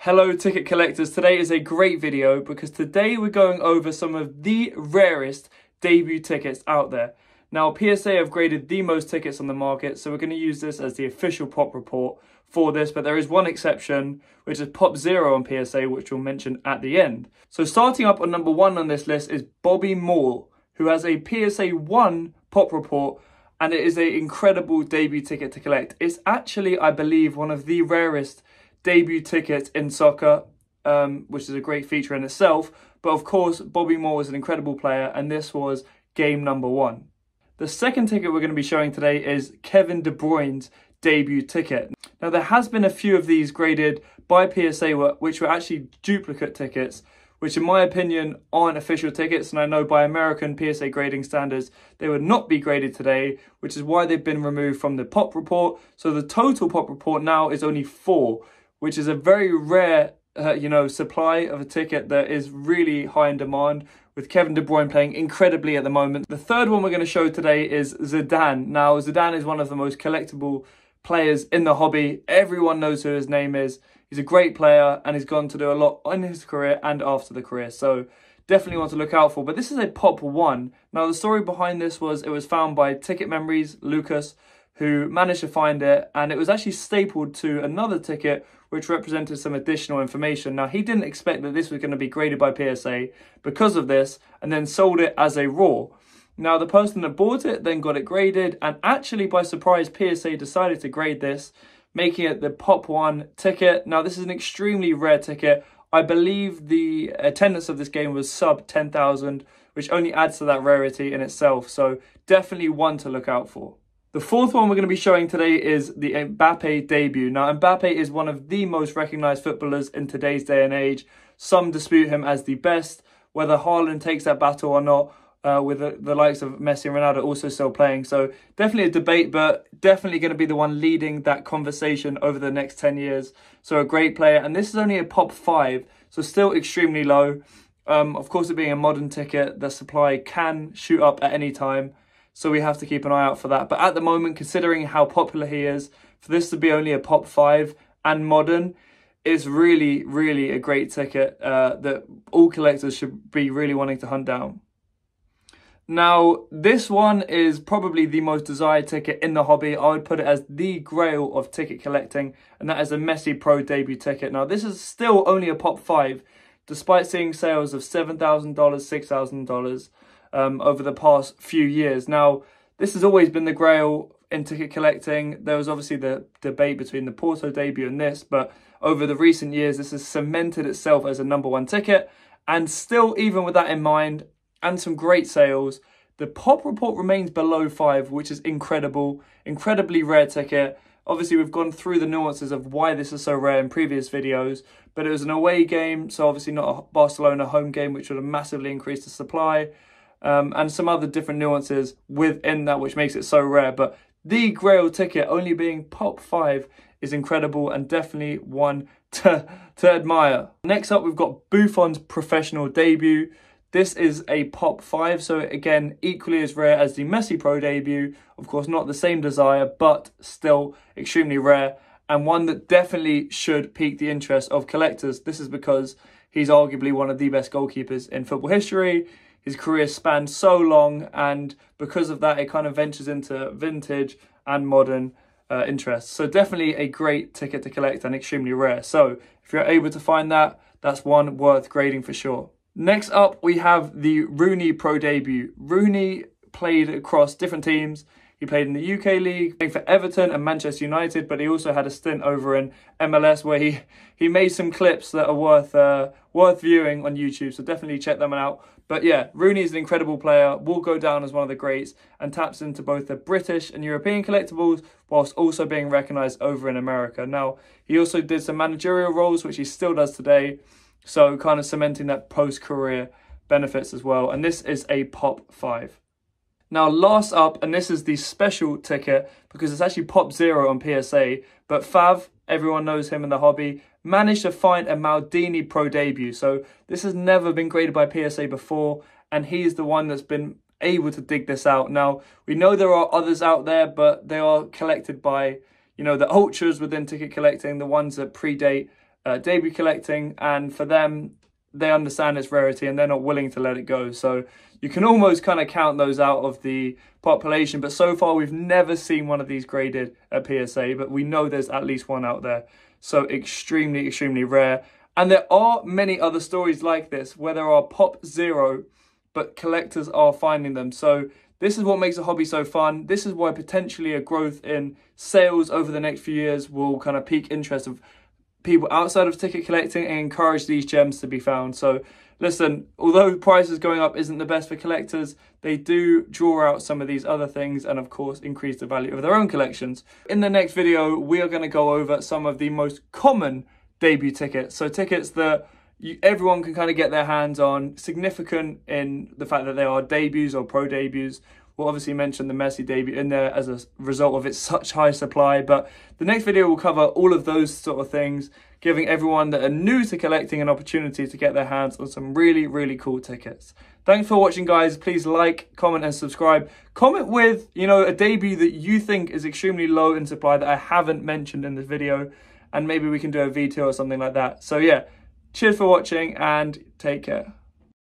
Hello ticket collectors, today is a great video because today we're going over some of the rarest debut tickets out there. Now PSA have graded the most tickets on the market, so we're going to use this as the official pop report for this, but there is one exception, which is Pop Zero on PSA, which we'll mention at the end. So starting up on number 1 on this list is Bobby Moore, who has a PSA 1 pop report, and it is an incredible debut ticket to collect. It's actually, I believe, one of the rarest debut tickets in soccer, which is a great feature in itself. But of course, Bobby Moore was an incredible player, and this was game number 1. The second ticket we're going to be showing today is Kevin De Bruyne's debut ticket. Now, there has been a few of these graded by PSA, which were actually duplicate tickets, which in my opinion aren't official tickets, and I know by American PSA grading standards they would not be graded today, which is why they've been removed from the pop report. So the total pop report now is only 4, which is a very rare supply of a ticket that is really high in demand, with Kevin De Bruyne playing incredibly at the moment. The third one we're going to show today is Zidane. Now, Zidane is one of the most collectible players in the hobby. Everyone knows who his name is. He's a great player, and he's gone to do a lot in his career and after the career. So definitely want to look out for. But this is a Pop 1. Now, the story behind this was it was found by Ticket Memories, Lucas, who managed to find it, and it was actually stapled to another ticket which represented some additional information. Now, he didn't expect that this was going to be graded by PSA because of this, and then sold it as a raw. Now, the person that bought it then got it graded, and actually by surprise PSA decided to grade this, making it the Pop 1 ticket. Now, this is an extremely rare ticket. I believe the attendance of this game was sub 10,000, which only adds to that rarity in itself, so definitely one to look out for. The fourth one we're going to be showing today is the Mbappe debut. Now, Mbappe is one of the most recognised footballers in today's day and age. Some dispute him as the best, whether Haaland takes that battle or not, with the likes of Messi and Ronaldo also still playing. So definitely a debate, but definitely going to be the one leading that conversation over the next 10 years. So a great player, and this is only a Pop 5, so still extremely low. Of course, it being a modern ticket, the supply can shoot up at any time, so we have to keep an eye out for that. But at the moment, considering how popular he is, for this to be only a Pop 5 and modern is really, really a great ticket that all collectors should be really wanting to hunt down. Now, this one is probably the most desired ticket in the hobby. I would put it as the grail of ticket collecting, and that is a Messi Pro debut ticket. Now, this is still only a Pop 5, despite seeing sales of $7,000, $6,000 over the past few years. Now, this has always been the grail in ticket collecting. There was obviously the debate between the Porto debut and this, but over the recent years, this has cemented itself as a #1 ticket. And still, even with that in mind, and some great sales, the pop report remains below 5, which is incredible. Incredibly rare ticket. Obviously, we've gone through the nuances of why this is so rare in previous videos, but it was an away game, so obviously not a Barcelona home game, which would have massively increased the supply, and some other different nuances within that, which makes it so rare. But the grail ticket only being Pop 5 is incredible, and definitely one to admire. Next up, we've got Buffon's professional debut. This is a Pop 5, so again, equally as rare as the Messi Pro debut. Of course, not the same desire, but still extremely rare, and one that definitely should pique the interest of collectors. This is because he's arguably one of the best goalkeepers in football history. His career spanned so long, and because of that, it kind of ventures into vintage and modern interests. So definitely a great ticket to collect and extremely rare. So if you're able to find that, that's one worth grading for sure. Next up, we have the Rooney Pro debut. Rooney played across different teams. He played in the UK League, playing for Everton and Manchester United, but he also had a stint over in MLS where he made some clips that are worth viewing on YouTube, so definitely check them out. But yeah, Rooney is an incredible player, will go down as one of the greats, and taps into both the British and European collectibles, whilst also being recognised over in America. Now, he also did some managerial roles, which he still does today, so kind of cementing that post-career benefits as well. And this is a Pop 5. Now, last up, and this is the special ticket because it's actually Pop 0 on PSA, but Fav, everyone knows him in the hobby, managed to find a Maldini Pro debut. So this has never been graded by PSA before, and he's the one that's been able to dig this out. Now, we know there are others out there, but they are collected by, the ultras within ticket collecting, the ones that predate debut collecting, and for them, they understand its rarity and they're not willing to let it go. So you can almost kind of count those out of the population, but so far we've never seen one of these graded at PSA, but we know there's at least one out there. So extremely, extremely rare. And there are many other stories like this where there are pop zero, but collectors are finding them. So this is what makes the hobby so fun. This is why potentially a growth in sales over the next few years will kind of pique interest of people outside of ticket collecting and encourage these gems to be found. So listen, although prices going up isn't the best for collectors, they do draw out some of these other things and of course increase the value of their own collections. In the next video, we are going to go over some of the most common debut tickets. So tickets that everyone can kind of get their hands on, significant in the fact that they are debuts or pro debuts. We'll obviously mention the Messi debut in there as a result of its such high supply, but the next video will cover all of those sort of things, giving everyone that are new to collecting an opportunity to get their hands on some really, really cool tickets. Thanks for watching, guys. Please like, comment and subscribe. Comment with, a debut that you think is extremely low in supply that I haven't mentioned in this video, and maybe we can do a V2 or something like that. So yeah, cheers for watching and take care.